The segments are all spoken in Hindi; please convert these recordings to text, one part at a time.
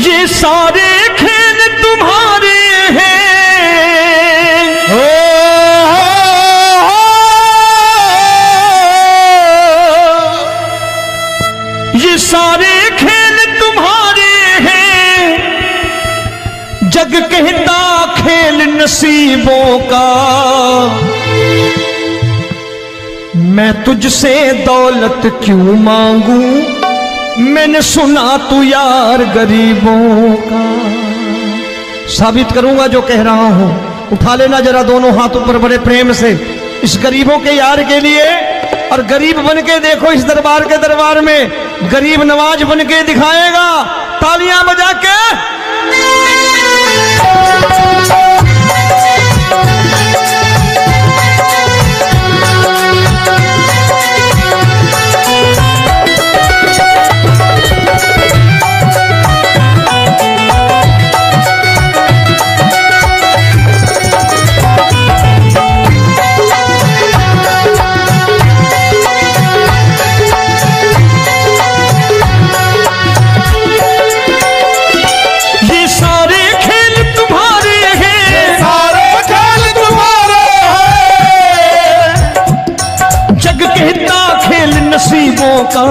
ये सारे खेल तुम्हारे हैं, ये सारे खेल तुम्हारे हैं, जग कहता खेल नसीबों का। मैं तुझसे दौलत क्यों मांगू, मैंने सुना तू यार गरीबों का। साबित करूंगा जो कह रहा हूं। उठा लेना जरा दोनों हाथ ऊपर बड़े प्रेम से इस गरीबों के यार के लिए। और गरीब बन के देखो इस दरबार के दरबार में गरीब नवाज बन के दिखाएगा, तालियां बजा के। नसीबों का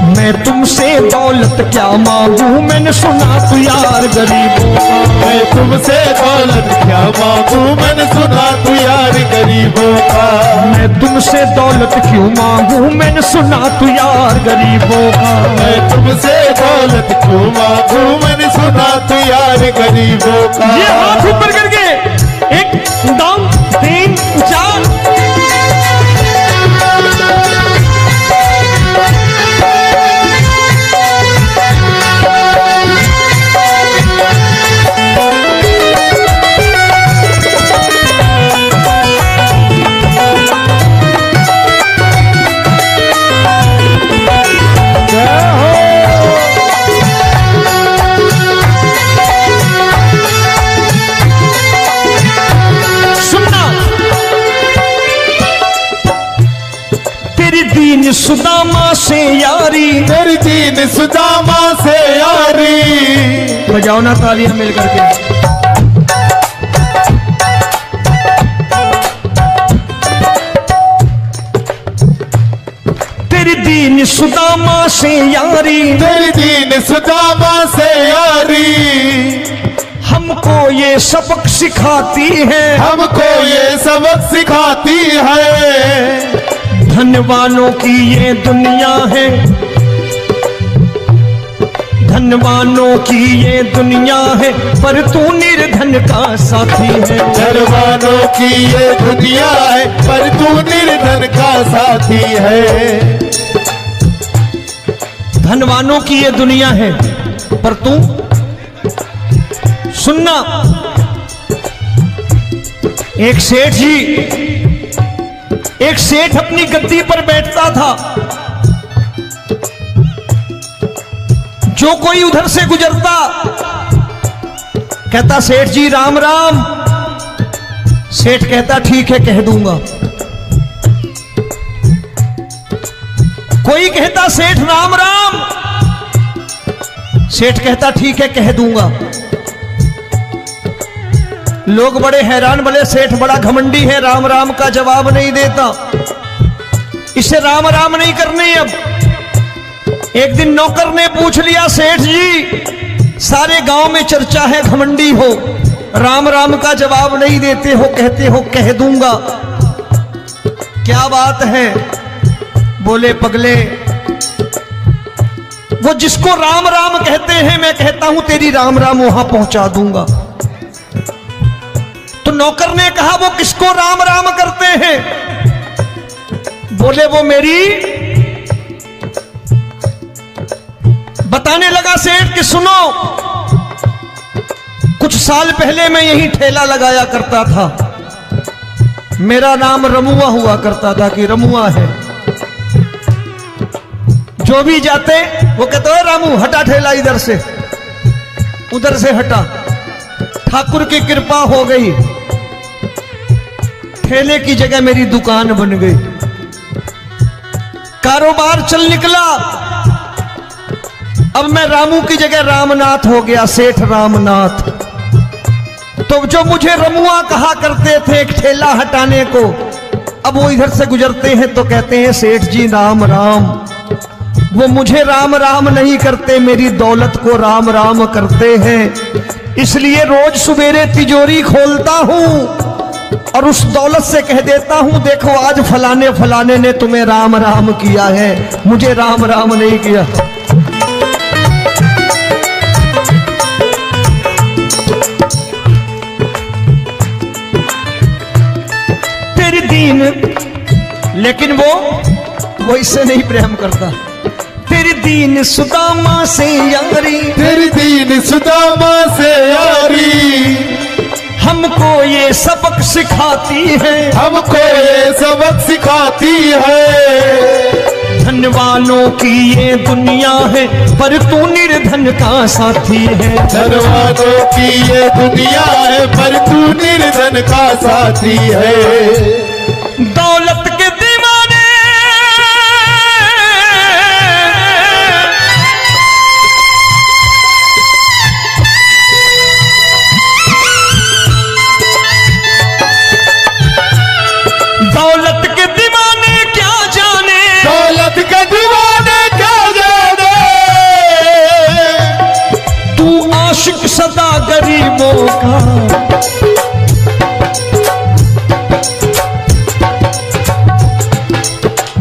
मैं तुमसे दौलत क्या मांगू, मैंने सुना तू यार गरीबों का। मैं तुमसे दौलत क्या मांगू, मैंने सुना तू यार गरीबों का। मैं तुमसे दौलत क्यों मांगू, मैंने सुना तू यार गरीबों का। मैं तुमसे दौलत क्यों मांगू, मैंने सुना तू यार गरीबों का। ये हाथ ऊपर करके 1 2 3 4। दीन सुदामा से यारी, तेरी दीन सुदामा से यारी। बजाओ ना तालियां मिल करके। तेरी दीन सुदामा से यारी, तेरी दीन सुदामा से यारी। हमको ये सबक सिखाती है, हमको ये सबक सिखाती है। धनवानों की ये दुनिया है, धनवानों की ये दुनिया है, पर तू निर्धन का साथी है। धनवानों की ये दुनिया है, पर तू निर्धन का साथी है। धनवानों की ये दुनिया है, पर तू सुनना। एक सेठ अपनी गद्दी पर बैठता था। जो कोई उधर से गुजरता कहता सेठ जी राम राम। सेठ कहता ठीक है कह दूंगा। कोई कहता सेठ राम राम। सेठ कहता ठीक है कह दूंगा। लोग बड़े हैरान, बोले सेठ बड़ा घमंडी है, राम राम का जवाब नहीं देता, इसे राम राम नहीं करने। अब एक दिन नौकर ने पूछ लिया सेठ जी सारे गांव में चर्चा है घमंडी हो, राम राम का जवाब नहीं देते हो, कहते हो कह दूंगा, क्या बात है? बोले पगले वो जिसको राम राम कहते हैं मैं कहता हूं तेरी राम राम वहां पहुंचा दूंगा। तो नौकर ने कहा वो किसको राम राम करते हैं? बोले वो मेरी। बताने लगा सेठ कि सुनो, कुछ साल पहले मैं यही ठेला लगाया करता था, मेरा नाम रमुआ हुआ करता था कि रमुआ है। जो भी जाते वो कहते हो रामू हटा ठेला इधर से, उधर से हटा। ठाकुर की कृपा हो गई, ठेले की जगह मेरी दुकान बन गई, कारोबार चल निकला। अब मैं रामू की जगह रामनाथ हो गया, सेठ रामनाथ। तो जो मुझे रमुआ कहा करते थे एक ठेला हटाने को, अब वो इधर से गुजरते हैं तो कहते हैं सेठ जी राम राम। वो मुझे राम राम नहीं करते, मेरी दौलत को राम राम करते हैं। इसलिए रोज सवेरे तिजोरी खोलता हूं और उस दौलत से कह देता हूं, देखो आज फलाने फलाने ने तुम्हें राम राम किया है, मुझे राम राम नहीं किया। तेरी दीन, लेकिन वो इससे नहीं प्रेम करता। तेरी दीन सुदामा से यारी, तेरी दीन सुदामा से यारी, हमको ये सबक सिखाती है, हमको ये सबक सिखाती है। धन वालों की ये दुनिया है, पर तू निर्धन का साथी है। धन वालों की ये दुनिया है, पर तू निर्धन का साथी है। दौलत के दीवाने दौलत के दीवाने क्या जाने, दौलत के दीवाने क्या जाने। तू आशिक सदा गरीबों का।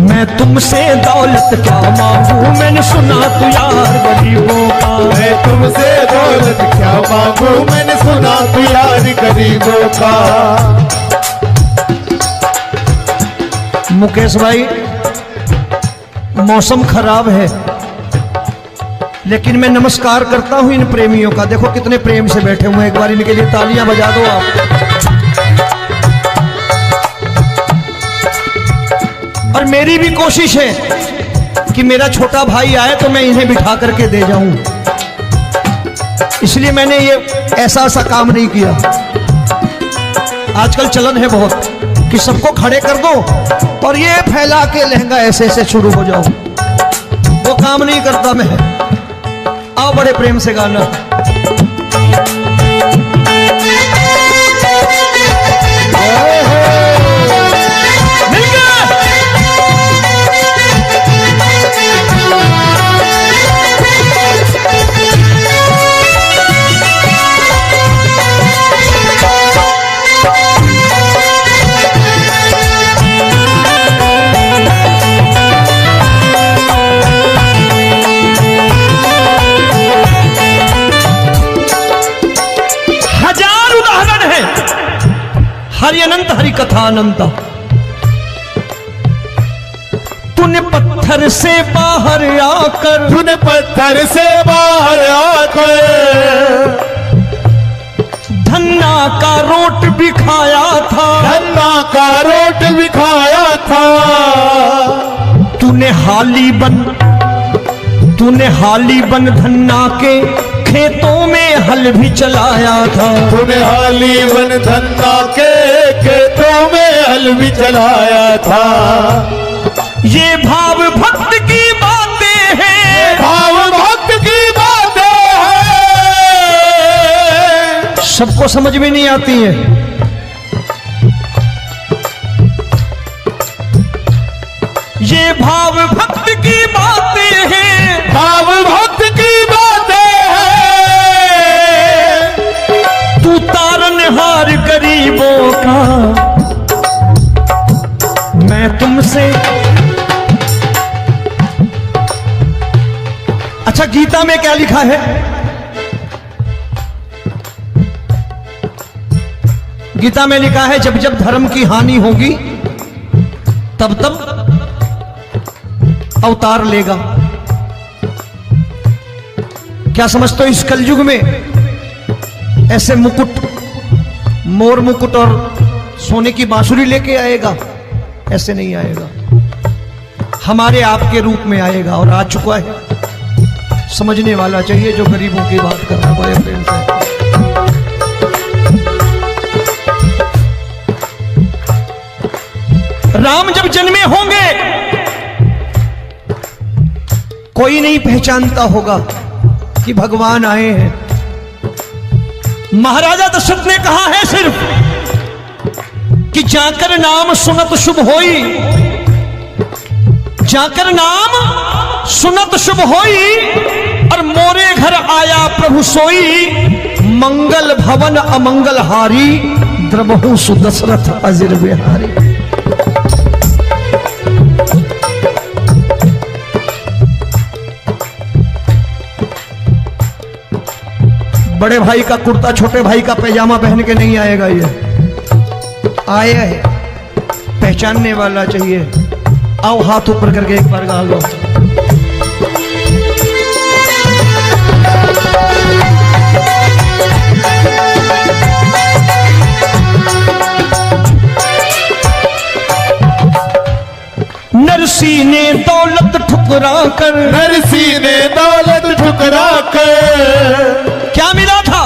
मैं तुमसे दौलत क्या मांगू, मैंने सुना तू यार गरीबों का। मैं तुमसे दौलत क्या मांगू, मैंने सुना तू यार गरीबों का। मुकेश भाई, मौसम खराब है, लेकिन मैं नमस्कार करता हूं इन प्रेमियों का। देखो कितने प्रेम से बैठे हुए हैं, एक बार इनके लिए तालियां बजा दो आप। और मेरी भी कोशिश है कि मेरा छोटा भाई आए तो मैं इन्हें बिठा करके दे जाऊं, इसलिए मैंने ये ऐसा काम नहीं किया। आजकल चलन है बहुत कि सबको खड़े कर दो और ये फैला के लहंगा ऐसे ऐसे शुरू हो जाओ, वो काम नहीं करता मैं। आओ बड़े प्रेम से गाना। हरि अनंत हरि कथा अनंत। तूने पत्थर से बाहर आकर, तूने पत्थर से बाहर आकर धन्ना का रोट भी खाया था, धन्ना का रोट भी खाया था। तूने हाली बन धन्ना के खेतों में हल भी चलाया था। तूने हाली बन धन्ना के खेतों में हल भी चलाया था। ये भाव भक्त की बातें हैं, भाव भक्त की बातें हैं, सबको समझ में नहीं आती है। ये भाव भक्त की बातें हैं, भाव भक्त की बातें हैं। तू तारनहार गरीबों का, मैं तुमसे। अच्छा, गीता में क्या लिखा है? गीता में लिखा है जब जब धर्म की हानि होगी तब तब अवतार लेगा। क्या समझते हो, इस कलयुग में ऐसे मुकुट, मोर मुकुट और सोने की बांसुरी लेके आएगा? ऐसे नहीं आएगा, हमारे आपके रूप में आएगा और आ चुका है। समझने वाला चाहिए जो गरीबों की बात कर रहा है बड़े प्रेम से। राम जब जन्मे होंगे कोई नहीं पहचानता होगा, कि भगवान आए हैं। महाराजा दशरथ ने कहा है सिर्फ कि जाकर नाम सुनत शुभ होई, जाकर नाम सुनत शुभ होई, और मोरे घर आया प्रभु सोई, मंगल भवन अमंगल हारी, द्रबहु सुदशरथ अजिर बिहारी। बड़े भाई का कुर्ता छोटे भाई का पैजामा पहन के नहीं आएगा, ये आए है पहचानने वाला चाहिए। आओ हाथ ऊपर करके एक बार गा लो। नरसी ने दौलत ठुकरा कर, नरसी ने दौलत ठुकरा कर, क्या मिला था?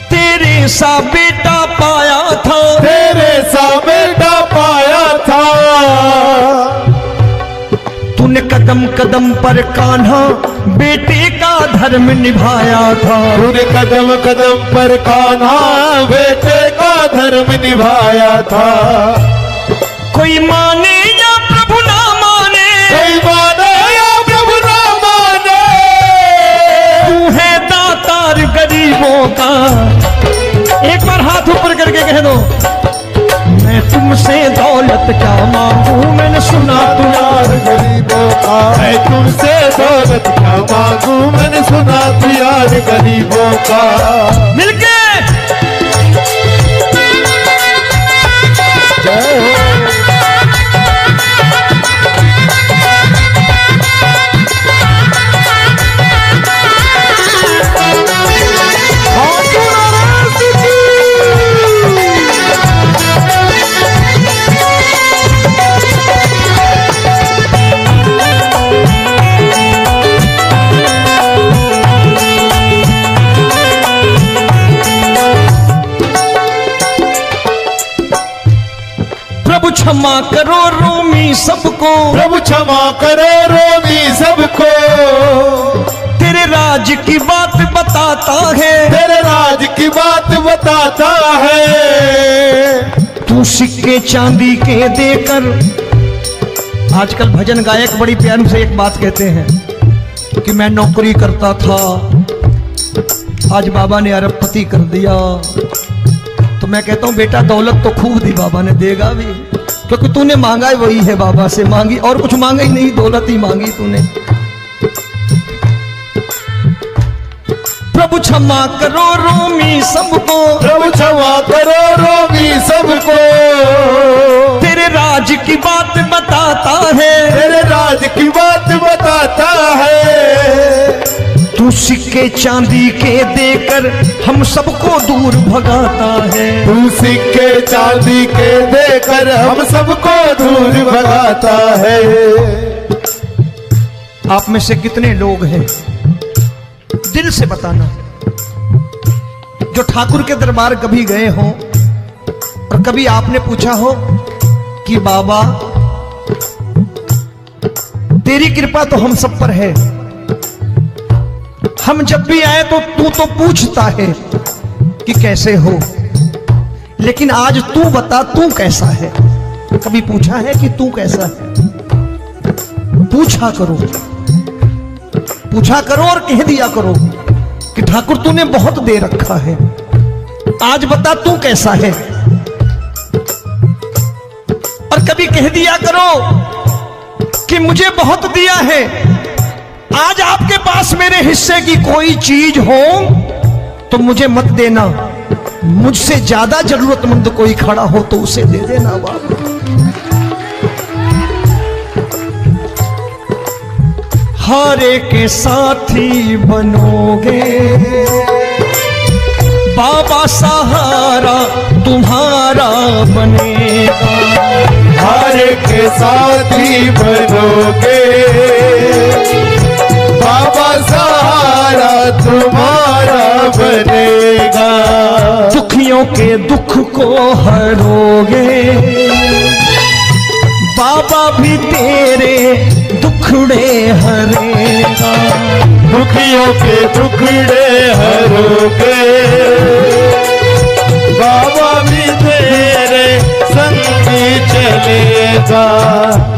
तेरे सा बेटा पाया था, तेरे सा बेटा पाया था। तूने कदम कदम पर कान्हा बेटे का धर्म निभाया था, तूने कदम कदम पर कान्हा बेटे का धर्म निभाया था। कोई माने या प्रभु ना माने, कोई माने या प्रभु ना माने, तू है दातार गरीबों का। एक बार हाथ ऊपर करके कह दो, मैं तुमसे दौलत क्या मांगू, मैंने सुना तू यार गरीबों का। मैं तुमसे दौलत क्या मांगू, मैंने सुना तू यार गरीबों का। मिलके जय हो। प्रभु क्षमा करो रोमी सबको, प्रभु क्षमा करो रोमी सबको। तेरे राज की बात बताता है, तेरे राज की बात बताता है। तू सिक्के चांदी के देकर। आजकल भजन गायक बड़ी प्यार से एक बात कहते हैं कि मैं नौकरी करता था, आज बाबा ने अरबपति कर दिया। तो मैं कहता हूं बेटा दौलत तो खूब दी बाबा ने, देगा भी, क्योंकि तूने मांगा ही वही है बाबा से, मांगी और कुछ मांगा ही नहीं, दौलत ही मांगी तूने। प्रभु क्षमा करो रोमी सबको, प्रभु क्षमा करो रोमी सबको। तेरे राज की बात बताता है, तेरे राज की बात बताता है। तू सिक्के चांदी के देकर हम सबको दूर भगाता है। तू सिक्के चांदी के देकर हम सबको दूर भगाता है। आप में से कितने लोग हैं, दिल से बताना, जो ठाकुर के दरबार कभी गए हो और कभी आपने पूछा हो कि बाबा तेरी कृपा तो हम सब पर है, हम जब भी आए तो तू तो पूछता है कि कैसे हो, लेकिन आज तू बता तू कैसा है। कभी पूछा है कि तू कैसा है? पूछा करो, पूछा करो और कह दिया करो कि ठाकुर तूने बहुत दे रखा है, आज बता तू कैसा है। और कभी कह दिया करो कि मुझे बहुत दिया है, आज आपके पास मेरे हिस्से की कोई चीज हो तो मुझे मत देना, मुझसे ज्यादा जरूरतमंद कोई खड़ा हो तो उसे दे देना बाबा। हारे के साथी बनोगे बाबा, सहारा तुम्हारा बनेगा। हारे के साथी बनोगे बाबा, सहारा तुम्हारा बनेगा। दुखियों के दुख को हरोगे बाबा, भी तेरे दुखड़े हरेगा। के टुकड़े हरोगे, बाबा भी तेरे संगी चलेगा।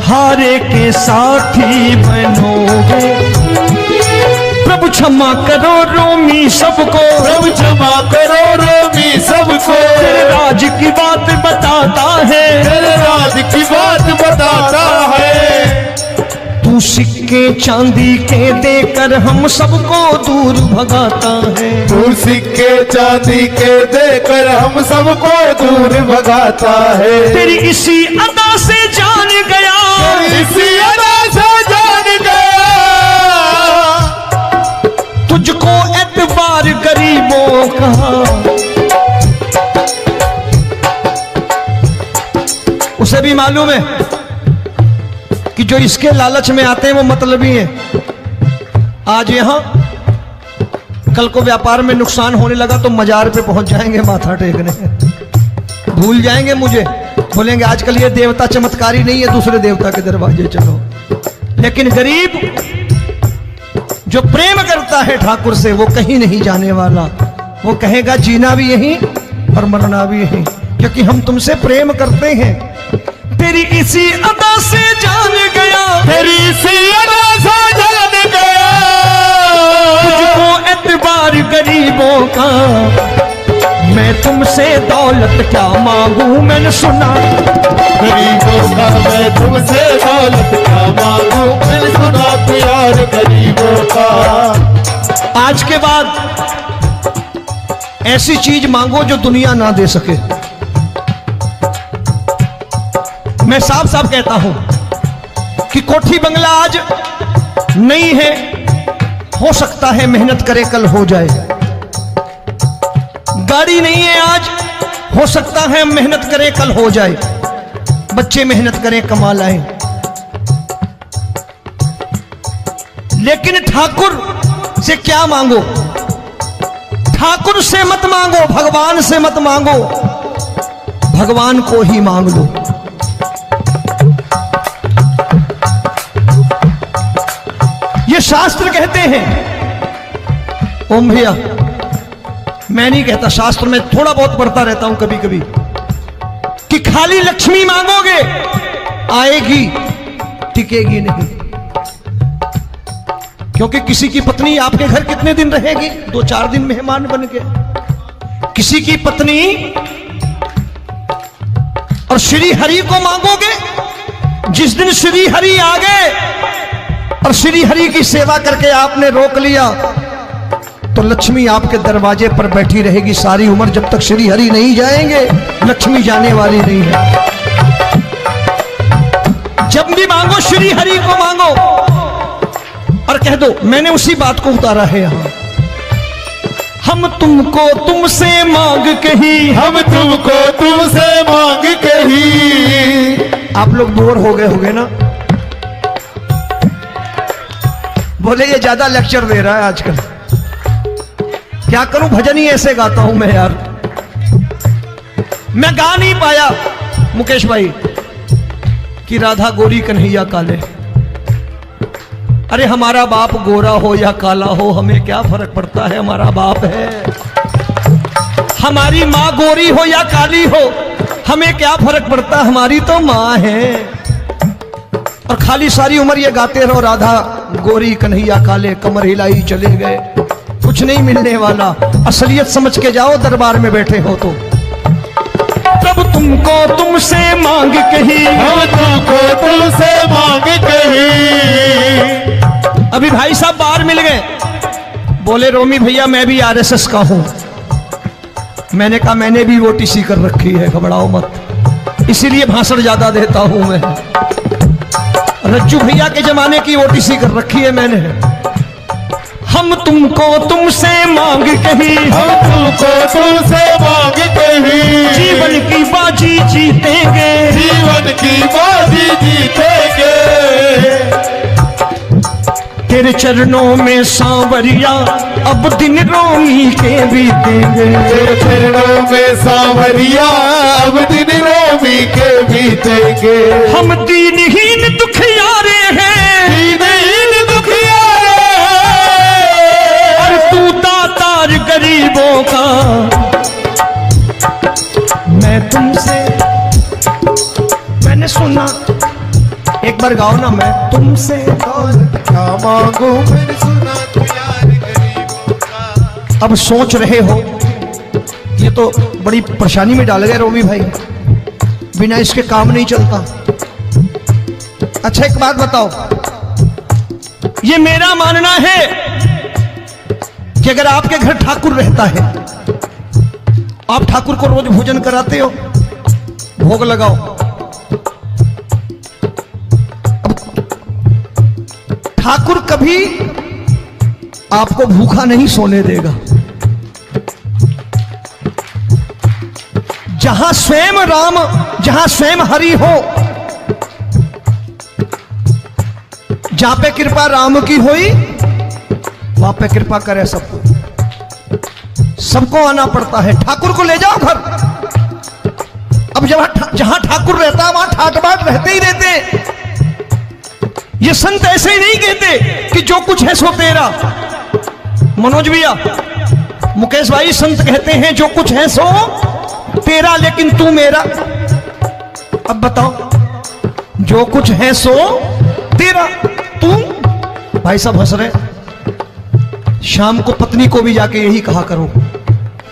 हारे के साथी बनोगे, प्रभु क्षमा करो रोमी सबको, प्रभु क्षमा करो रोमी सबको। तेरे राज की बात बताता है, तेरे राज की बात बताता है। तू सिक्के चांदी के देकर हम सबको दूर भगाता है। तू सिक्के चांदी के देकर हम सबको दूर भगाता है। तेरी इसी अदा से जान गया, इसी अदा से जान गया, तुझको एतबार गरीबों का। उसे भी मालूम है कि जो इसके लालच में आते हैं वो मतलबी हैं। आज यहां कल को व्यापार में नुकसान होने लगा तो मजार पे पहुंच जाएंगे माथा टेकने, भूल जाएंगे मुझे, बोलेंगे आजकल ये देवता चमत्कारी नहीं है, दूसरे देवता के दरवाजे चलो। लेकिन गरीब जो प्रेम करता है ठाकुर से वो कहीं नहीं जाने वाला, वो कहेगा जीना भी यहीं और मरना भी यहीं, क्योंकि हम तुमसे प्रेम करते हैं। तेरी इसी अदा से जान गया, तेरी इसी अदा से जान गया, तुझको एतबार गरीबों का। मैं तुमसे दौलत क्या मांगू, मैंने सुना गरीबों का। मैं तुमसे दौलत क्या मांगू, मैंने सुना प्यार गरीबों का। आज के बाद ऐसी चीज मांगो जो दुनिया ना दे सके। मैं साफ साफ कहता हूं कि कोठी बंगला आज नहीं है, हो सकता है मेहनत करे कल हो जाए। गाड़ी नहीं है आज, हो सकता है मेहनत करें कल हो जाए। बच्चे मेहनत करें कमा लाएं, लेकिन ठाकुर से क्या मांगो? ठाकुर से मत मांगो, भगवान से मत मांगो, भगवान को ही मांग लो। ये शास्त्र कहते हैं, ओम भैया मैं नहीं कहता, शास्त्र में थोड़ा बहुत पढ़ता रहता हूं कभी कभी, कि खाली लक्ष्मी मांगोगे आएगी, टिकेगी नहीं। क्योंकि किसी की पत्नी आपके घर कितने दिन रहेगी? 2-4 दिन मेहमान बन के। किसी की पत्नी और श्री हरि को मांगोगे, जिस दिन श्री हरि आ गए और श्री हरि की सेवा करके आपने रोक लिया तो लक्ष्मी आपके दरवाजे पर बैठी रहेगी सारी उम्र। जब तक श्री हरि नहीं जाएंगे लक्ष्मी जाने वाली नहीं है। जब भी मांगो श्री हरि को मांगो और कह दो मैंने उसी बात को उतारा है यहां। हम तुमको तुमसे मांग कही, हम तुमको तुमसे मांग कही। आप लोग बोर हो गए होंगे ना, बोले ये ज्यादा लेक्चर दे रहा है आजकल। क्या करूं, भजन ही ऐसे गाता हूं मैं यार। मैं गा नहीं पाया मुकेश भाई कि राधा गोरी कन्हैया काले। अरे हमारा बाप गोरा हो या काला हो हमें क्या फर्क पड़ता है, हमारा बाप है। हमारी माँ गोरी हो या काली हो हमें क्या फर्क पड़ता, हमारी तो माँ है। और खाली सारी उम्र ये गाते रहो राधा गोरी कन्हैया काले, कमर हिलाई चले गए, कुछ नहीं मिलने वाला। असलियत समझ के जाओ दरबार में बैठे हो तो। तब तुमको तुमसे मांग कही, हम तुमको तुमसे मांग कही। अभी भाई साहब बाहर मिल गए, बोले रोमी भैया मैं भी आरएसएस का हूं। मैंने कहा मैंने भी ओटीसी कर रखी है, घबराओ मत, इसीलिए भाषण ज्यादा देता हूं मैं। रज्जू भैया के जमाने की ओटीसी कर रखी है मैंने। हम तुमको तुमसे मांग कही, हम तुमको तुमसे मांग कही। जीवन की बाजी जीतेंगे, जीवन की बाजी जीतेंगे। तेरे चरणों में सांवरिया अब दिन रोमी के बीतेंगे। तेरे चरणों में सांवरिया अब दिन रोमी के बीतेंगे। हम दीनहीन दुखियारे हैं, दीनहीन दुखियारे हैं। एक बार गाओ ना, मैं तुमसे दौलत क्या मांगू मैंने सुना तू यार गरीबों का। अब सोच रहे हो ये तो बड़ी परेशानी में डाल गए रोमी भाई, बिना इसके काम नहीं चलता। अच्छा एक बात बताओ, ये मेरा मानना है कि अगर आपके घर ठाकुर रहता है, आप ठाकुर को रोज भोजन कराते हो, भोग लगाओ, अब ठाकुर कभी आपको भूखा नहीं सोने देगा। जहां स्वयं राम, जहां स्वयं हरि हो, जहां पे कृपा राम की हुई वहां पे कृपा करे सबको, सबको आना पड़ता है। ठाकुर को ले जाओ घर। अब जहां ठाकुर रहता है वहां ठाट बाट रहते ही रहते। ये संत ऐसे ही नहीं कहते कि जो कुछ है सो तेरा। मनोज भैया, मुकेश भाई, संत कहते हैं जो कुछ है सो तेरा लेकिन तू मेरा। अब बताओ, जो कुछ है सो तेरा, तू। भाई साहब हंस रहे। शाम को पत्नी को भी जाके यही कहा करो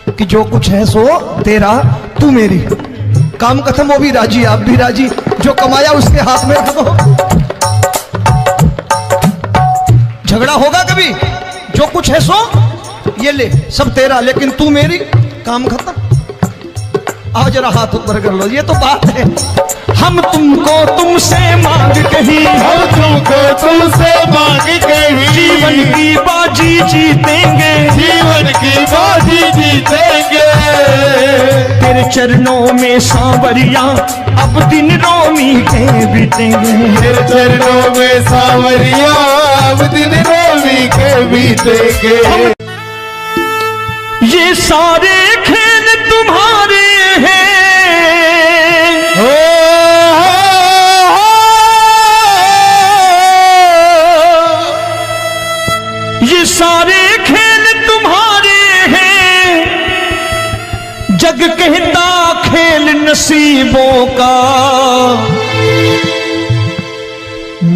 कि जो कुछ है सो तेरा, तू मेरी। काम खत्म, वो भी राजी, आप भी राजी। जो कमाया उसके हाथ में रख दो। झगड़ा होगा कभी? जो कुछ है सो ये ले, सब तेरा लेकिन तू मेरी। काम खत्म। आओ जरा हाथ ऊपर कर लो, ये तो बात है। हम तुमको तुमसे मांग कहीं, हम तुमको तुमसे मांग कहीं, जीवन की बाजी जीतेंगे, जीवन की बाजी जीतेंगे। तेरे चरणों में सांवरिया अब दिन रोमी के बीतेंगे। तेरे चरणों में सांवरिया अब दिन रोमी के बीतेंगे। ये सारे खेल तुम्हारे हैं, ये सारे खेल तुम्हारे हैं। जग कहता खेल नसीबों का,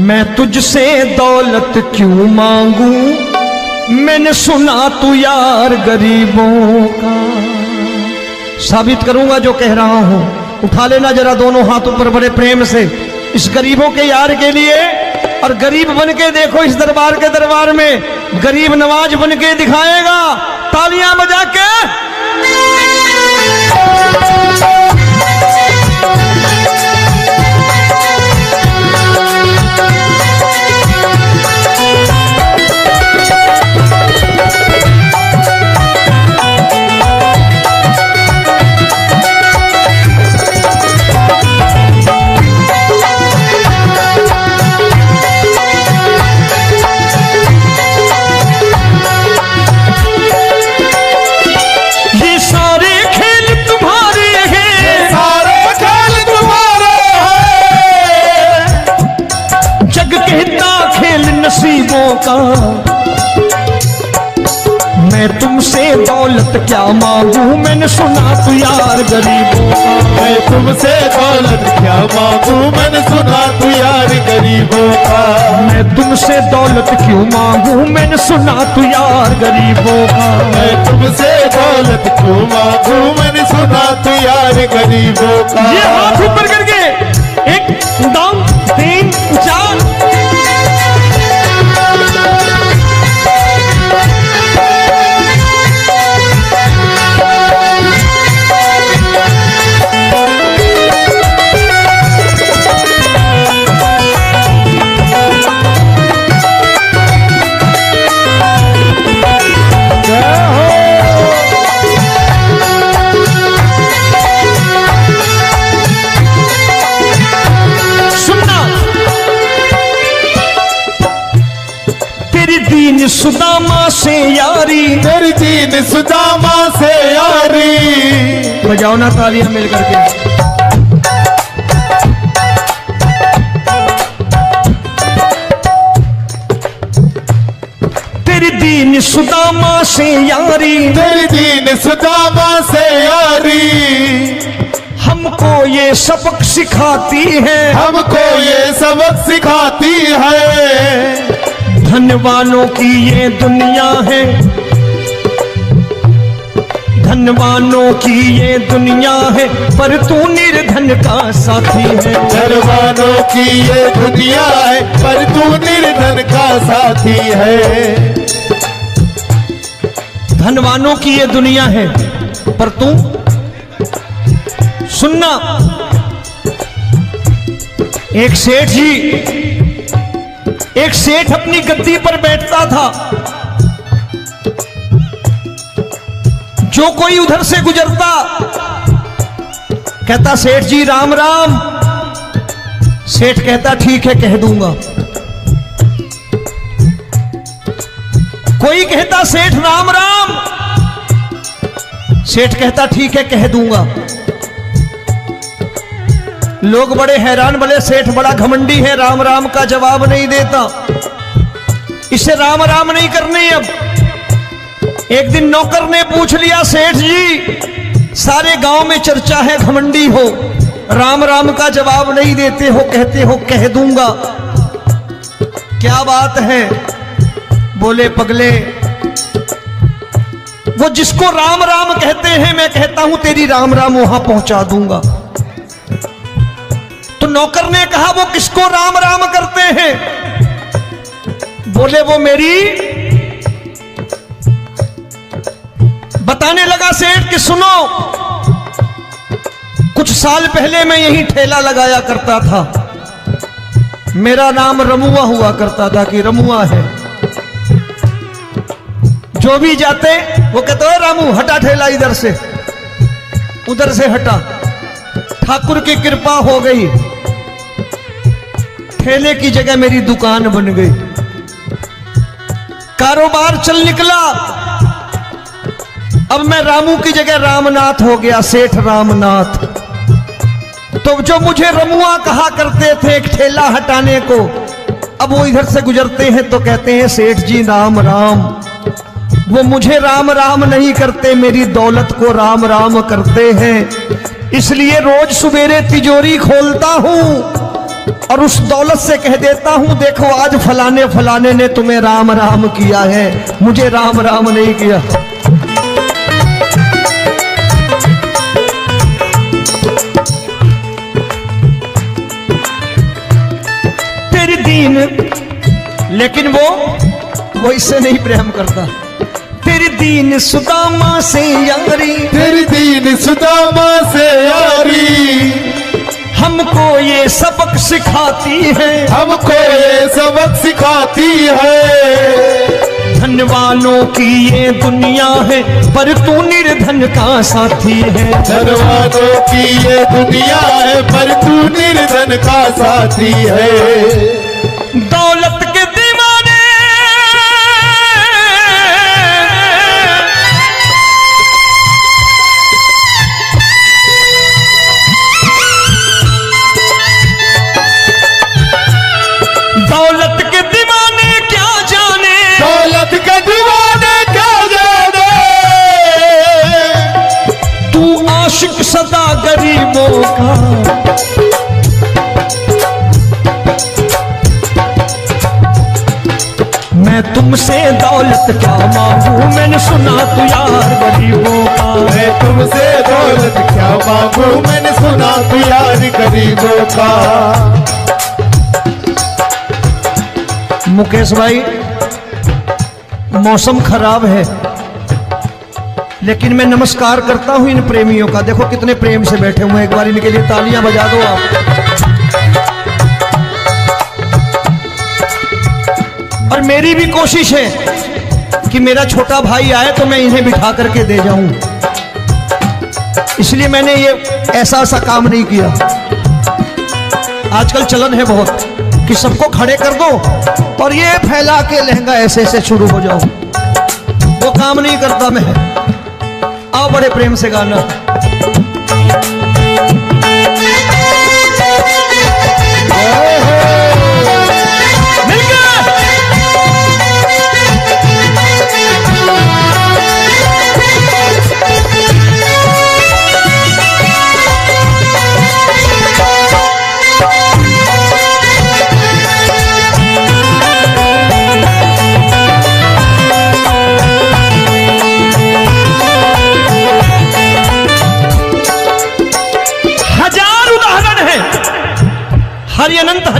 मैं तुझसे दौलत क्यों मांगू, मैंने सुना तू यार गरीबों का। साबित करूंगा जो कह रहा हूं। उठा लेना जरा दोनों हाथ ऊपर बड़े प्रेम से इस गरीबों के यार के लिए। और गरीब बन के देखो इस दरबार के दरबार में, गरीब नवाज बन के दिखाएगा, तालियां बजा के। नसीबों का, मैं तुमसे दौलत क्या मांगू, मैंने सुना तू यार गरीबों का। मैं तुमसे दौलत क्या मांगू, मैंने सुना तू यार गरीबों का। मैं तुमसे दौलत क्यों मांगू, मैंने सुना तू यार गरीबों का। मैं तुमसे दौलत क्यों मांगू, मैंने सुना तू यार गरीबों का। ये हाथ ऊपर करके 1 2 3 4। दीन सुदामा से यारी, तेरी दीन सुदामा से यारी। बजाओ ना तालियां मिल करके। तेरी दीन सुदामा से यारी, तेरी दीन सुदामा से यारी। हम हमको ये सबक सिखाती है, हमको ये सबक सिखाती है। धनवानों की ये दुनिया है, धनवानों की ये दुनिया है, पर तू निर्धन का साथी है। धनवानों की ये दुनिया है, पर तू निर्धन का साथी है। धनवानों की ये दुनिया है, पर तू सुनना। एक सेठ जी, एक सेठ अपनी गद्दी पर बैठता था। जो कोई उधर से गुजरता कहता सेठ जी राम राम। सेठ कहता ठीक है कह दूंगा। कोई कहता सेठ राम राम। सेठ कहता ठीक है कह दूंगा। लोग बड़े हैरान, बोले सेठ बड़ा घमंडी है, राम राम का जवाब नहीं देता, इसे राम राम नहीं करने। अब एक दिन नौकर ने पूछ लिया सेठ जी सारे गांव में चर्चा है घमंडी हो, राम राम का जवाब नहीं देते हो, कहते हो कह दूंगा, क्या बात है? बोले पगले वो जिसको राम राम कहते हैं मैं कहता हूं तेरी राम राम वहां पहुंचा दूंगा। तो नौकर ने कहा वो किसको राम राम करते हैं? बोले वो मेरी। बताने लगा सेठ कि सुनो, कुछ साल पहले मैं यही ठेला लगाया करता था, मेरा नाम रमुआ हुआ करता था कि रमुआ है। जो भी जाते वो कहते हो रामू हटा ठेला इधर से, उधर से हटा। ठाकुर की कृपा हो गई, ठेले की जगह मेरी दुकान बन गई, कारोबार चल निकला। अब मैं रामू की जगह रामनाथ हो गया, सेठ रामनाथ। तो जो मुझे रमुआ कहा करते थे एक ठेला हटाने को, अब वो इधर से गुजरते हैं तो कहते हैं सेठ जी राम राम। वो मुझे राम राम नहीं करते, मेरी दौलत को राम राम करते हैं। इसलिए रोज सवेरे तिजोरी खोलता हूं और उस दौलत से कह देता हूं देखो आज फलाने फलाने ने तुम्हें राम राम किया है, मुझे राम राम नहीं किया। तेरी दीन, लेकिन वो इससे नहीं प्रेम करता। तेरी दीन सुदामा से यारी, तेरी दीन सुदामा से यारी, हमको ये सबक सिखाती है, हमको ये सबक सिखाती है। धनवानों की ये दुनिया है, पर तू निर्धन का साथी है। धनवानों की ये दुनिया है, पर तू निर्धन का साथी है। दौलत के दीवाने दौलत के दीवाने क्या जाने, दौलत के दीवाने क्या जाने, तू आशिक सदा गरीबों का। मैं तुमसे दौलत क्या मांगू, मैंने सुना तू यार गरीबों का। मैं तुमसे दौलत क्या मांगू, मैंने सुना तू यार गरीबों का। मुकेश भाई मौसम खराब है, लेकिन मैं नमस्कार करता हूं इन प्रेमियों का। देखो कितने प्रेम से बैठे हुए हैं, एक बार इनके लिए तालियां बजा दो आप। और मेरी भी कोशिश है कि मेरा छोटा भाई आए तो मैं इन्हें बिठा करके दे जाऊं, इसलिए मैंने ये ऐसा काम नहीं किया। आजकल चलन है बहुत कि सबको खड़े कर दो और ये फैला के लहंगा ऐसे ऐसे शुरू हो जाओ, वो काम नहीं करता मैं। आओ बड़े प्रेम से गाना।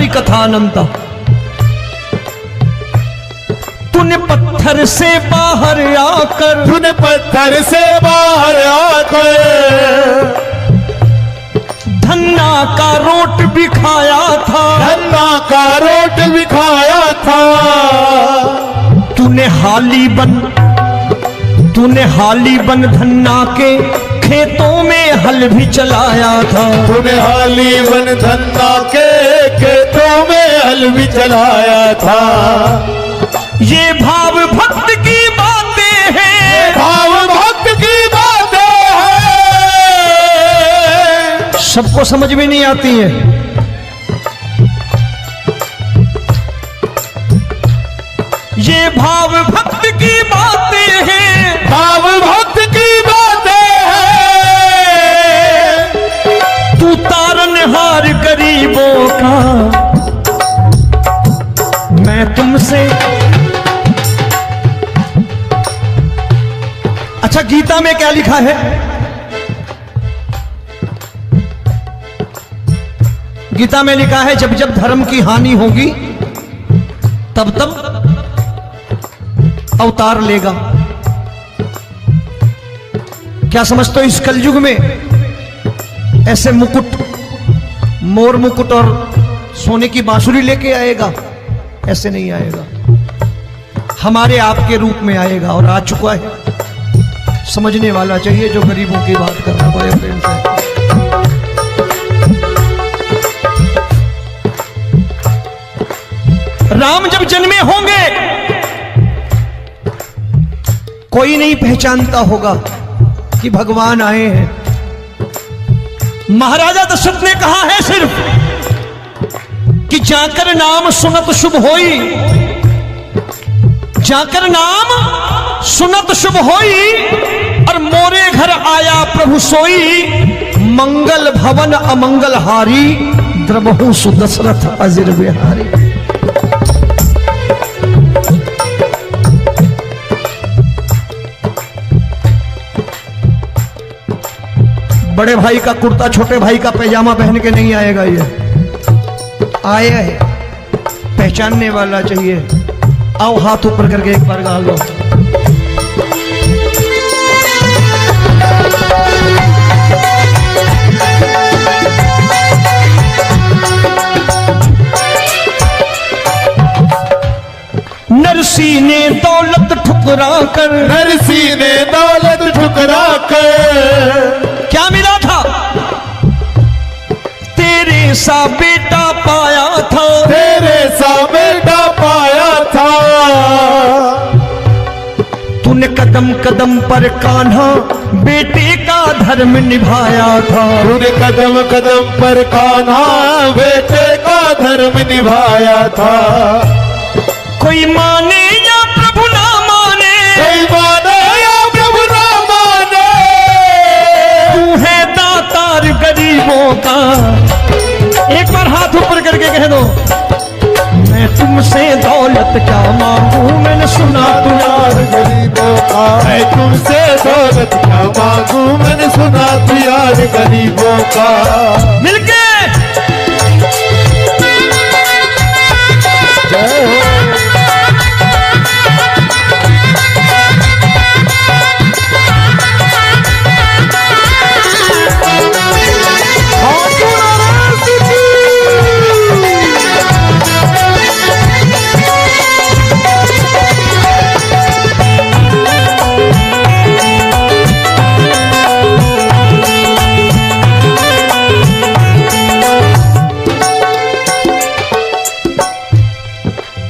कथा अनंता। तूने पत्थर से बाहर आकर, तूने पत्थर से बाहर आकर धन्ना का रोट भी खाया था, धन्ना का रोट भी खाया था। तूने हाली बन धन्ना के खेतों में हल भी चलाया था। तूने हाली बन धन्ना के खेतों में हल भी चलाया था। ये भाव भक्त की बातें हैं, भाव भक्त की बातें हैं। सबको समझ में नहीं आती है। ये भाव भक्त की बातें हैं, भाव भक्त की बातें हैं। तू तारनहार गरीबों का, मैं तुमसे। अच्छा, गीता में क्या लिखा है? गीता में लिखा है जब जब धर्म की हानि होगी तब तब अवतार लेगा। क्या समझते हो इस कलयुग में ऐसे मुकुट, मोर मुकुट और सोने की बांसुरी लेके आएगा? ऐसे नहीं आएगा, हमारे आपके रूप में आएगा और आ चुका है। समझने वाला चाहिए जो गरीबों की बात कर रहा बड़े प्रेम से। राम जब जन्मे होंगे कोई नहीं पहचानता होगा कि भगवान आए हैं। महाराजा दशरथ ने कहा है सिर्फ कि जाकर नाम सुनत शुभ होई, जाकर नाम सुनत शुभ होई, और मोरे घर आया प्रभु सोई, मंगल भवन अमंगल हारी, द्रबहु सुदशरथ अजिर बिहारी। बड़े भाई का कुर्ता छोटे भाई का पैजामा पहन के नहीं आएगा, ये आया है, पहचानने वाला चाहिए। आओ हाथ ऊपर करके एक बार गा लो। नरसी ने दौलत ठुकरा कर, नरसी ने दौलत ठुकरा कर क्या मिला था? तेरे सा बेटा पाया था, तेरे सा बेटा पाया था। तूने कदम कदम पर कान्हा बेटे का धर्म निभाया था। तूने कदम कदम पर कान्हा बेटे का धर्म निभाया था। कोई माने या प्रभु ना माने, कोई माने या प्रभु ना माने, तू है दातार गरीबों का। एक बार हाथ ऊपर करके कह दो, मैं तुमसे दौलत क्या मांगू, मैंने सुना तू यार गरीबों का। मैं तुमसे दौलत क्या मांगू, मैंने सुना तू यार गरीबों का। मिलके जय हो।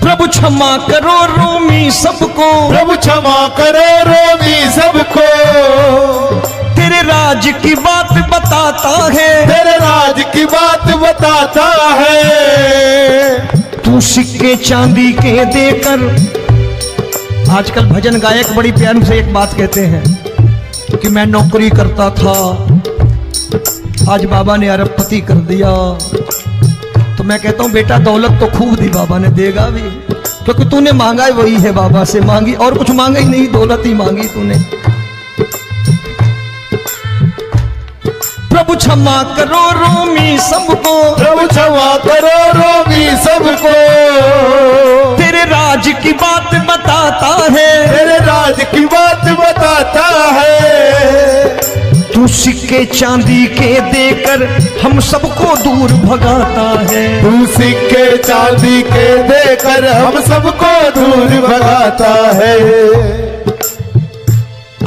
प्रभु क्षमा करो रोमी सबको, प्रभु क्षमा करो रोमी सबको। तेरे राज की बात बताता है, तेरे राज की बात बताता है। तू सिक्के चांदी के देकर। आजकल भजन गायक बड़ी प्यार से एक बात कहते हैं कि मैं नौकरी करता था, आज बाबा ने अरबपति कर दिया। तो मैं कहता हूं बेटा दौलत तो खूब दी बाबा ने, देगा भी, क्योंकि तूने मांगा है वही है बाबा से मांगी, और कुछ मांगा ही नहीं, दौलत ही मांगी तूने। प्रभु क्षमा करो रोमी सबको, प्रभु क्षमा करो रोमी सबको। तेरे राज की बात बताता है, तेरे राज की बात बताता है। तू सिक्के चांदी के देकर हम सबको दूर भगाता है। तू सिक्के चांदी के देकर हम सबको दूर भगाता है।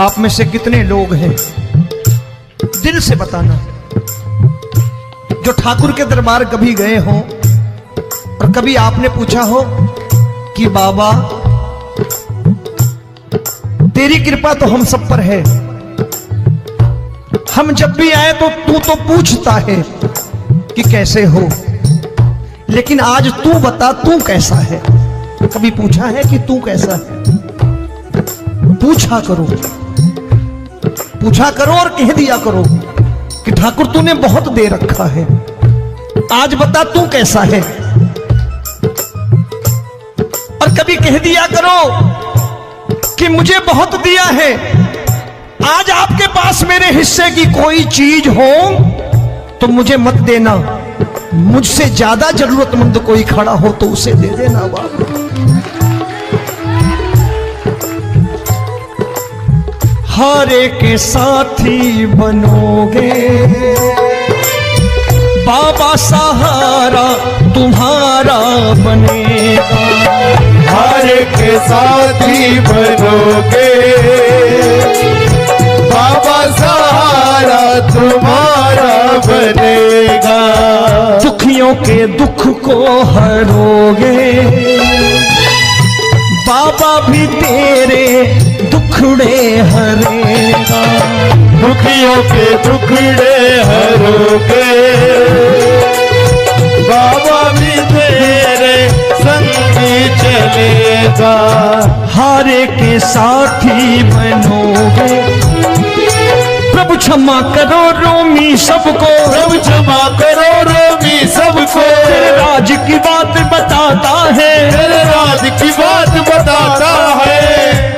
आप में से कितने लोग हैं, दिल से बताना, जो ठाकुर के दरबार कभी गए हो और कभी आपने पूछा हो कि बाबा तेरी कृपा तो हम सब पर है, हम जब भी आए तो तू तो पूछता है कि कैसे हो, लेकिन आज तू बता तू कैसा है। कभी पूछा है कि तू कैसा है? पूछा करो, पूछा करो और कह दिया करो कि ठाकुर तूने बहुत दे रखा है, आज बता तू कैसा है। और कभी कह दिया करो कि मुझे बहुत दिया है, आज आपके पास मेरे हिस्से की कोई चीज हो तो मुझे मत देना, मुझसे ज्यादा जरूरतमंद कोई खड़ा हो तो उसे दे देना बाबा। हारे के साथी बनोगे बाबा, सहारा तुम्हारा बनेगा। हारे के साथी बनोगे बाबा, सहारा तुम्हारा बनेगा। दुखियों के दुख को हरोगे बाबा, भी तेरे दुखड़े हरेगा। दुखियों के दुखड़े हरोगे बाबा, भी तेरे संगी चलेगा। हारे के साथी बनोगे, प्रभु क्षमा करो रोमी सबको, प्रभु क्षमा करो रोमी सबको। तेरे राज की बात बताता है, तेरे राज की बात बताता है।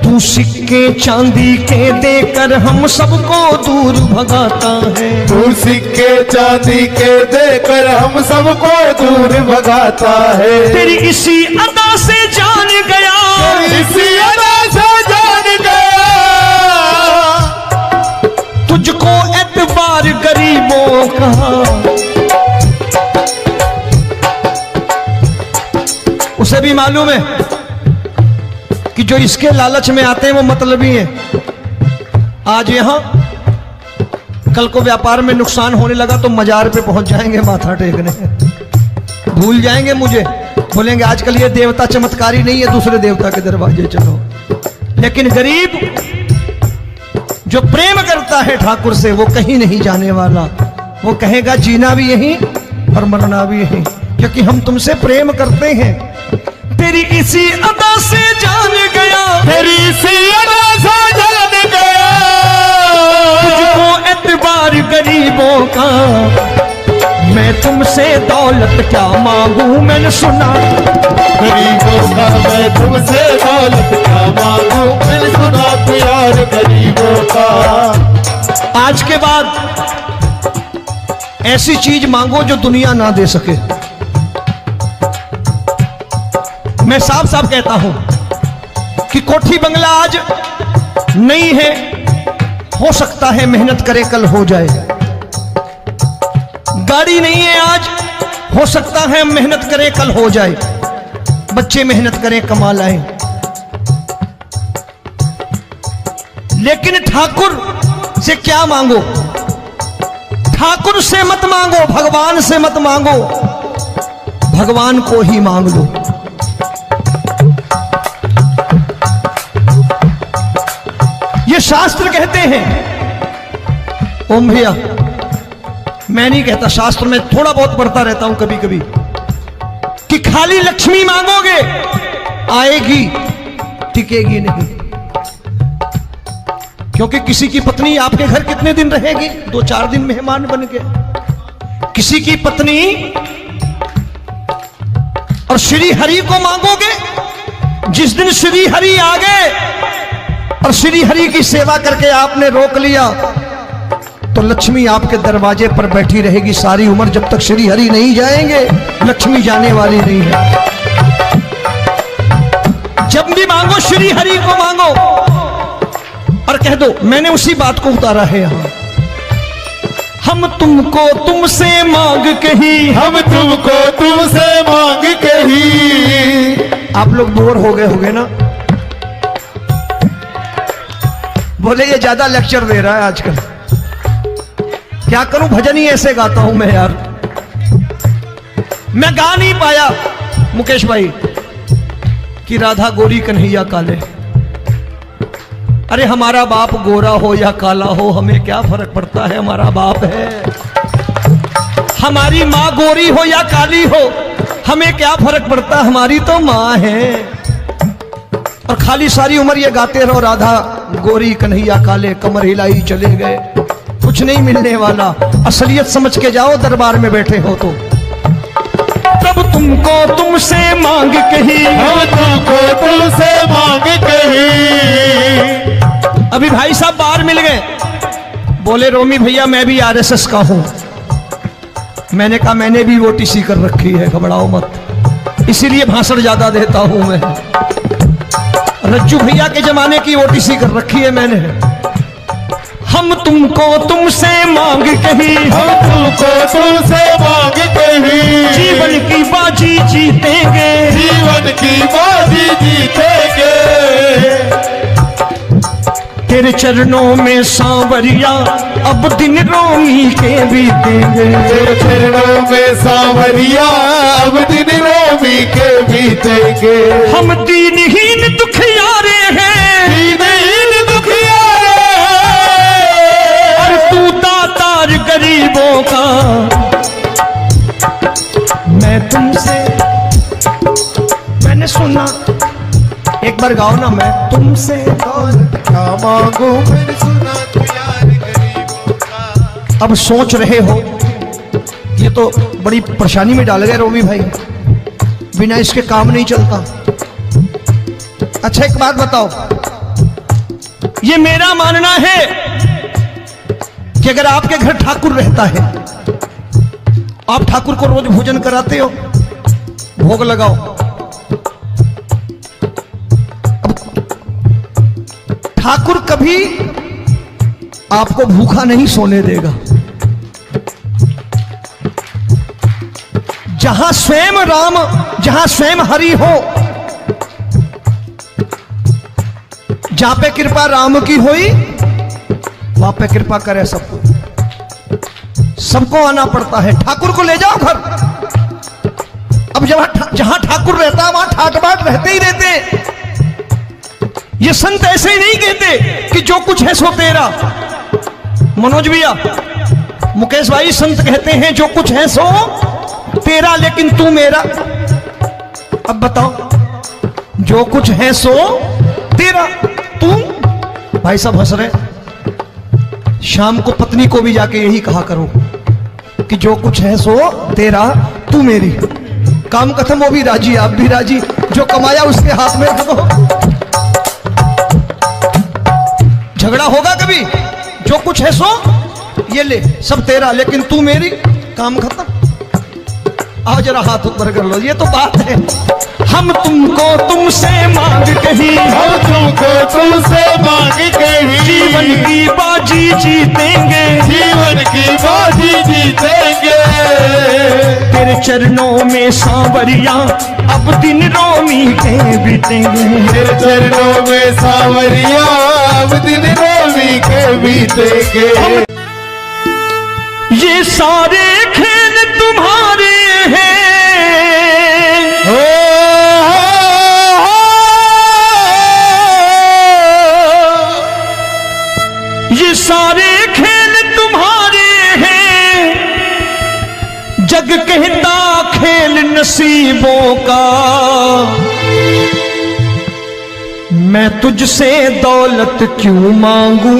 तू सिक्के चांदी के देकर हम सबको दूर भगाता है। तू सिक्के चांदी के देकर हम सबको दूर भगाता है। तेरी इसी अदा से जान गया, इसी अदा से जान गया, तुझको एतबार गरीबों का। उसे भी मालूम है कि जो इसके लालच में आते हैं वो मतलबी हैं। आज यहां कल को व्यापार में नुकसान होने लगा तो मजार पे पहुंच जाएंगे माथा टेकने, भूल जाएंगे मुझे, बोलेंगे आजकल ये देवता चमत्कारी नहीं है, दूसरे देवता के दरवाजे चलो। लेकिन गरीब जो प्रेम करता है ठाकुर से वो कहीं नहीं जाने वाला, वो कहेगा जीना भी यहीं और मरना भी यहीं, क्योंकि हम तुमसे प्रेम करते हैं। तेरी इसी अदा से जान गया, तेरी इसी अदा से जान गया, तुझको एतबार गरीबों का। मैं तुमसे दौलत क्या मांगू, मैंने सुना गरीबों का। मैं तुमसे दौलत क्या मांगू, मैंने सुना प्यार गरीबों का। आज के बाद ऐसी चीज मांगो जो दुनिया ना दे सके। मैं साफ साफ कहता हूं कि कोठी बंगला आज नहीं है, हो सकता है मेहनत करे कल हो जाए। गाड़ी नहीं है आज, हो सकता है मेहनत करे कल हो जाए। बच्चे मेहनत करें कमा लाएं, लेकिन ठाकुर से क्या मांगो? ठाकुर से मत मांगो, भगवान से मत मांगो, भगवान को ही मांग लो। ये शास्त्र कहते हैं। ओम भैया, मैं नहीं कहता, शास्त्र में थोड़ा बहुत पढ़ता रहता हूं कभी कभी, कि खाली लक्ष्मी मांगोगे आएगी, टिकेगी नहीं। क्योंकि किसी की पत्नी आपके घर कितने दिन रहेगी? 2-4 दिन मेहमान बन के। किसी की पत्नी और श्री हरि को मांगोगे, जिस दिन श्री हरि आ गए और श्री हरि की सेवा करके आपने रोक लिया, तो लक्ष्मी आपके दरवाजे पर बैठी रहेगी सारी उम्र, जब तक श्री हरि नहीं जाएंगे लक्ष्मी जाने वाली नहीं है। जब भी मांगो श्री हरि को मांगो और कह दो मैंने उसी बात को उतारा है यहां। हम तुमको तुमसे मांग कही, हम तुमको तुमसे मांग कही। आप लोग बोर हो गए होंगे ना, बोले ये ज्यादा लेक्चर दे रहा है आजकल। क्या करूं, भजन ही ऐसे गाता हूं मैं यार। मैं गा नहीं पाया मुकेश भाई कि राधा गोरी कन्हैया काले। अरे हमारा बाप गोरा हो या काला हो हमें क्या फर्क पड़ता है, हमारा बाप है। हमारी माँ गोरी हो या काली हो हमें क्या फर्क पड़ता, हमारी तो माँ है। और खाली सारी उम्र ये गाते रहो राधा गोरी कन्हैया काले, कमर हिलाई चले गए, कुछ नहीं मिलने वाला। असलियत समझ के जाओ दरबार में बैठे हो तो। तब तुमको तुमसे मांग कही, हम तुमको तुमसे मांग कही। अभी भाई साहब बाहर मिल गए, बोले रोमी भैया मैं भी आरएसएस का हूं। मैंने कहा मैंने भी ओटीसी कर रखी है, घबराओ मत, इसीलिए भाषण ज्यादा देता हूं मैं। रज्जू भैया के जमाने की ओटीसी कर रखी है मैंने। हम तुमको तुमसे मांग कही, हम तुमको तुमसे मांग कही। जीवन की बाजी जीतेंगे, जीवन की बाजी जीतेंगे। तेरे चरणों में सांवरिया अब दिन रोमी के बीतेंगे। तेरे चरणों में सांवरिया अब दिन रोमी के बीतेंगे। हम दीनहीन दुखियारे हैं, दीनहीन दुखियारे और तू दातार गरीबों का। मैं तुमसे, मैंने सुना, एक बार गाओ ना, मैं तुमसे क्या मांगू मैंने सुना तू यार गरीबों का। अब सोच रहे हो ये तो बड़ी परेशानी में डाल गए रोमी भाई, बिना इसके काम नहीं चलता। अच्छा एक बात बताओ, ये मेरा मानना है कि अगर आपके घर ठाकुर रहता है, आप ठाकुर को रोज भोजन कराते हो, भोग लगाओ, ठाकुर कभी आपको भूखा नहीं सोने देगा। जहां स्वयं राम, जहां स्वयं हरि हो, जहां पे कृपा राम की हुई वहां पे कृपा करे सबको। सबको आना पड़ता है, ठाकुर को ले जाओ घर। अब जहां ठाकुर रहता है वहां ठाट बाट रहते ही रहते। ये संत ऐसे ही नहीं कहते कि जो कुछ है सो तेरा। मनोज भैया, मुकेश भाई, संत कहते हैं जो कुछ है सो तेरा लेकिन तू मेरा। अब बताओ, जो कुछ है सो तेरा, तू। भाई साहब हंस रहे। शाम को पत्नी को भी जाके यही कहा करो कि जो कुछ है सो तेरा, तू मेरी। काम खत्म, वो भी राजी, आप भी राजी। जो कमाया उसके हाथ में रख दो। झगड़ा होगा कभी, जो कुछ है सो ये ले, सब तेरा लेकिन तू मेरी, काम खत्म। आओ जरा हाथ ऊपर कर लो, ये तो बात है। हम तुमको तुमसे मांग कही, हम तुमको तुमसे मांग कही। जीवन की बाजी जीतेंगे, जीवन की बाजी जीतेंगे। तेरे चरणों में सांवरिया अब दिन रोमी के बीतेंगे। तेरे चरणों में सांवरिया अब दिन रोमी के बीतेंगे। ये सारे खेल तुम्हारे हैं, ये सारे खेल तुम्हारे हैं। जग कहता खेल नसीबों का, मैं तुझसे दौलत क्यों मांगू,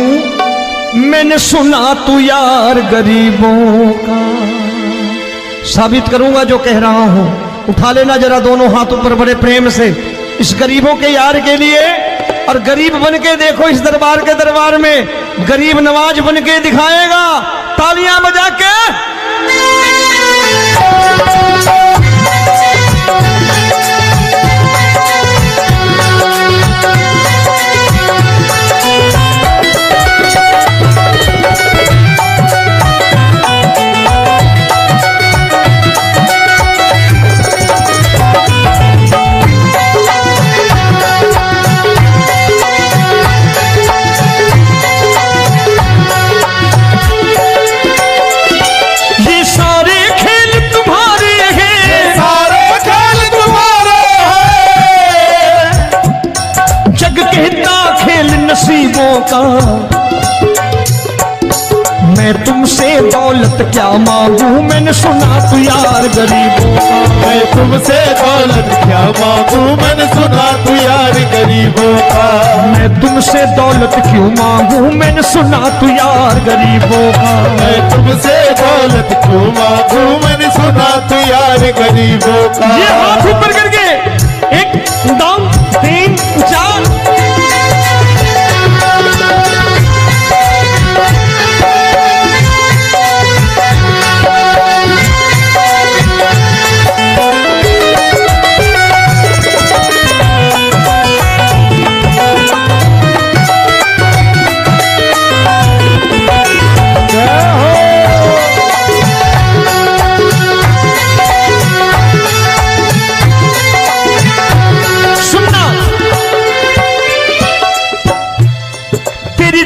मैंने सुना तू यार गरीबों का। साबित करूंगा जो कह रहा हूं। उठा लेना जरा दोनों हाथ ऊपर बड़े प्रेम से, इस गरीबों के यार के लिए। और गरीब बन के देखो इस दरबार के दरबार में गरीब नवाज बन के दिखाएगा, तालियां बजा के। नसीबों का मैं तुमसे दौलत क्या मांगू, मैंने सुना तू यार गरीबों का। मैं तुमसे दौलत क्या मांगू, मैंने सुना तू यार गरीबों का। मैं तुमसे दौलत क्यों मांगू, मैंने सुना तू यार गरीबों का। मैं तुमसे दौलत क्यों मांगू, मैंने सुना तू यार गरीबों का। ये हाथ ऊपर करके 1 2 3 4।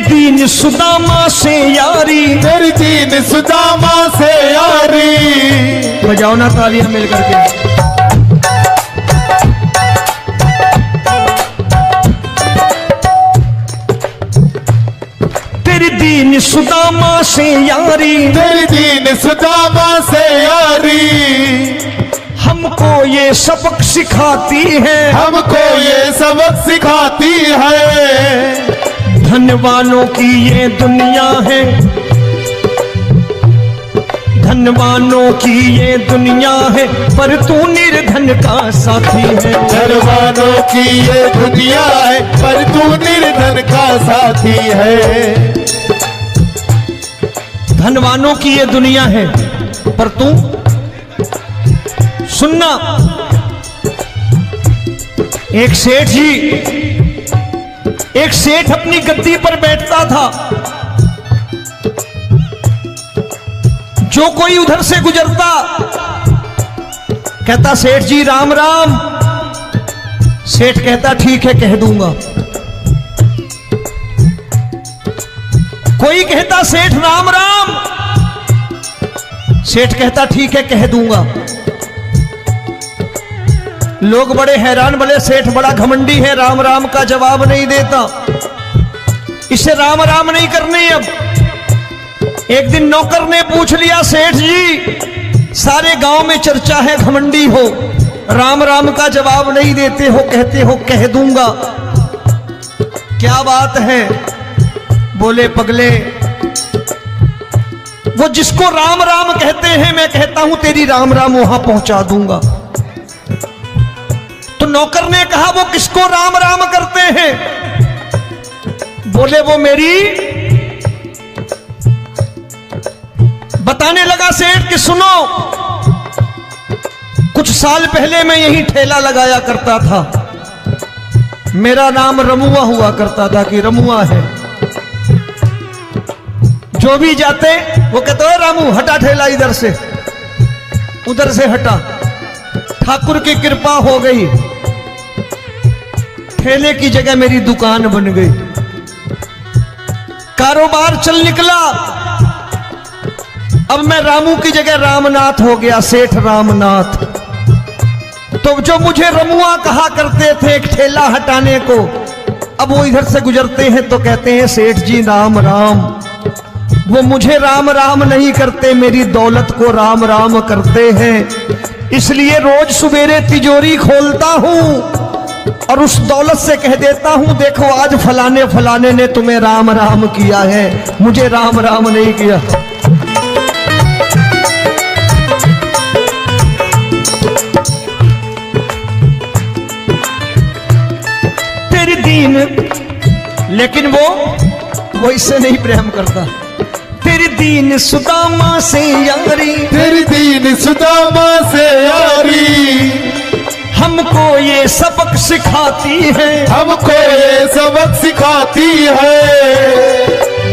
दीन सुदामा से यारी, तेरी दीन सुदामा से यारी। बजाओ ना तालियां मिल करके। तेरी दीन सुदामा से यारी, तेरी दीन सुदामा से यारी। हमको ये सबक सिखाती है, हमको ये सबक सिखाती है। धनवानों की ये दुनिया है, धनवानों की ये दुनिया है, पर तू निर्धन का साथी है। धनवानों की ये दुनिया है, पर तू निर्धन का साथी है। धनवानों की ये दुनिया है, पर तू सुनना। एक सेठ अपनी गद्दी पर बैठता था। जो कोई उधर से गुजरता कहता सेठ जी राम राम। सेठ कहता ठीक है कह दूंगा। कोई कहता सेठ राम राम। सेठ कहता ठीक है कह दूंगा। लोग बड़े हैरान, बोले सेठ बड़ा घमंडी है, राम राम का जवाब नहीं देता, इसे राम राम नहीं करने। अब एक दिन नौकर ने पूछ लिया सेठ जी सारे गांव में चर्चा है घमंडी हो, राम राम का जवाब नहीं देते हो, कहते हो कह दूंगा, क्या बात है? बोले पगले वो जिसको राम राम कहते हैं मैं कहता हूं तेरी राम राम वहां पहुंचा दूंगा। तो नौकर ने कहा वो किसको राम राम करते हैं? बोले वो मेरी। बताने लगा सेठ कि सुनो, कुछ साल पहले मैं यही ठेला लगाया करता था, मेरा नाम रमुआ हुआ करता था कि रमुआ है। जो भी जाते वो कहते हो रामू हटा ठेला इधर से, उधर से हटा। ठाकुर की कृपा हो गई, ठेले की जगह मेरी दुकान बन गई, कारोबार चल निकला। अब मैं रामू की जगह रामनाथ हो गया, सेठ रामनाथ। तो जो मुझे रमुआ कहा करते थे एक ठेला हटाने को, अब वो इधर से गुजरते हैं तो कहते हैं सेठ जी राम राम। वो मुझे राम राम नहीं करते, मेरी दौलत को राम राम करते हैं। इसलिए रोज सवेरे तिजोरी खोलता हूं और उस दौलत से कह देता हूं देखो आज फलाने फलाने ने तुम्हें राम राम किया है, मुझे राम राम नहीं किया। तेरी दीन, लेकिन वो वो इससे नहीं प्रेम करता। तेरी दीन सुदामा से यारी, तेरी दीन सुदामा से यारी, हमको ये सबक सिखाती है, हमको ये सबक सिखाती है।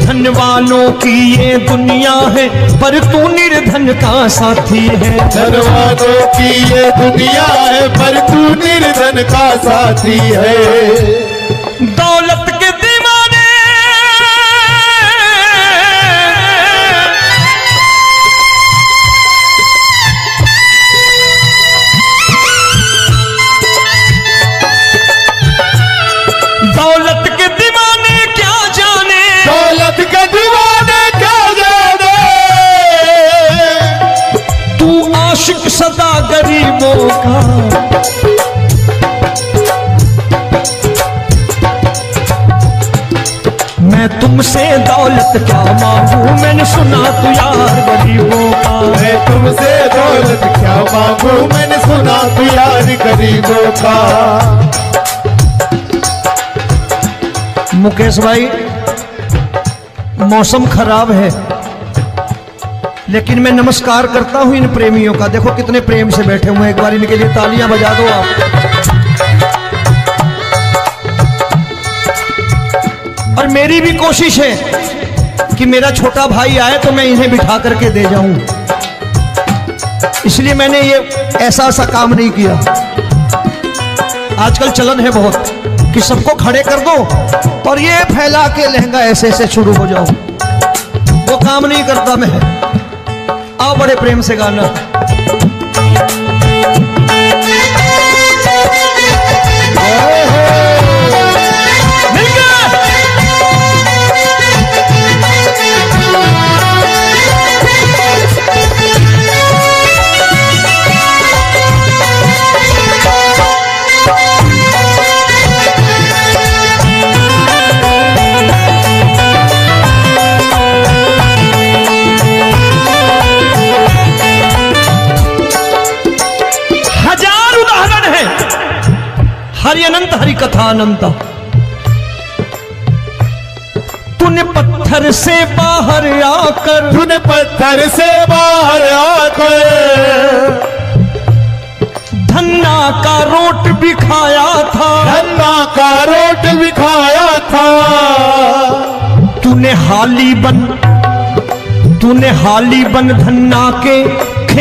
धन वालों की ये दुनिया है, पर तू निर्धन का साथी है। धन वालों की ये दुनिया है, पर तू निर्धन का साथी है। दौलत के दीवाने दौलत के दीवाने क्या जाने, दौलत के दीवाने क्या जाने, तू आशिक सदा गरीबों का। मैं तुमसे दौलत क्या मांगू, मैंने सुना तू यार गरीबों का। मैं तुमसे दौलत क्या मांगू, मैंने सुना तू यार गरीबों का। मुकेश भाई, मौसम खराब है, लेकिन मैं नमस्कार करता हूं इन प्रेमियों का। देखो कितने प्रेम से बैठे हुए हैं, एक बार इनके लिए तालियां बजा दो आप। और मेरी भी कोशिश है कि मेरा छोटा भाई आए तो मैं इन्हें बिठा करके दे जाऊं, इसलिए मैंने ये ऐसा काम नहीं किया। आजकल चलन है बहुत कि सबको खड़े कर दो और ये फैला के लहंगा ऐसे ऐसे शुरू हो जाओ, वो काम नहीं करता मैं। आओ बड़े प्रेम से गाना। हरि अनंत हरि कथा अनंत। तूने पत्थर से बाहर आकर, तूने पत्थर से बाहर आकर धन्ना का रोट भी खाया था, धन्ना का रोट भी खाया था। तूने हाली बन धन्ना के